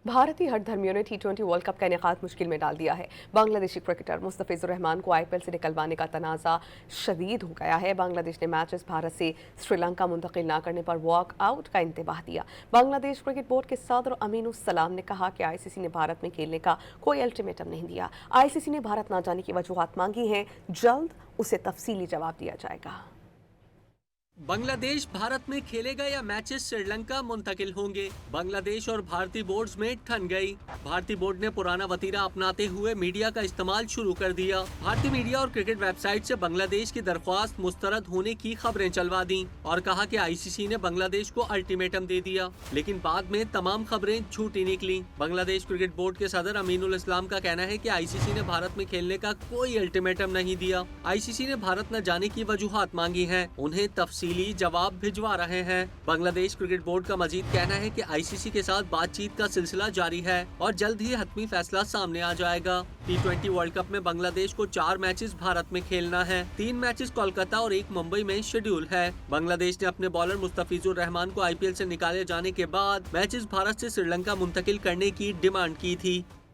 भारतीय हठधर्मियों ने T20 world cup का इनेकाद मुश्किल में डाल दिया है। बांग्लादेशी क्रिकेटर मुस्तफिजुर रहमान को आईपीएल से निकलवाने का तनाज़ा शदीद हो गया है। बांग्लादेश ने मैचेस भारत से श्रीलंका मुंतकिल न करने पर वॉक आउट का इंतबाह दिया। बांग्लादेश क्रिकेट बोर्ड के सदर अमीन उस सलाम ने कहा कि आईसीसी ने भारत में खेलने का कोई अल्टीमेटम नहीं दिया। आईसीसी ने भारत न जाने की वजूहात मांगी हैं, जल्द उसे तफसीली जवाब दिया जाएगा। बांग्लादेश भारत में खेलेगा या मैचेस श्रीलंका मुंतकिल होंगे? बांग्लादेश और भारतीय बोर्ड्स में ठन गई। भारतीय बोर्ड ने पुराना वतीरा अपनाते हुए मीडिया का इस्तेमाल शुरू कर दिया। भारतीय मीडिया और क्रिकेट वेबसाइट से बांग्लादेश की दरख्वास्त मुस्तरद होने की खबरें चलवा दी और कहा कि आईसीसी ने बांग्लादेश को अल्टीमेटम दे दिया, लेकिन बाद में तमाम खबरें झूठी निकली। बांग्लादेश क्रिकेट बोर्ड के सदर अमीनुल इस्लाम का कहना है कि आईसीसी ने भारत में खेलने का कोई अल्टीमेटम नहीं दिया। आईसीसी ने भारत न जाने की वजूहात मांगी है, उन्हें तफसीली जवाब भिजवा रहे हैं। बांग्लादेश क्रिकेट बोर्ड का मजीद कहना है कि आईसीसी के साथ बातचीत का सिलसिला जारी है और जल्द ही हतमी फैसला सामने आ जाएगा। T20 वर्ल्ड कप में बांग्लादेश को 4 मैचेस भारत में खेलना है। 3 मैचेस कोलकाता और 1 मुंबई में शेड्यूल है। बांग्लादेश ने अपने बॉलर मुस्तफिजुर रहमान को आईपीएल से निकाले जाने के बाद मैचेस भारत से श्रीलंका मुंतकिल करने की डिमांड की थी।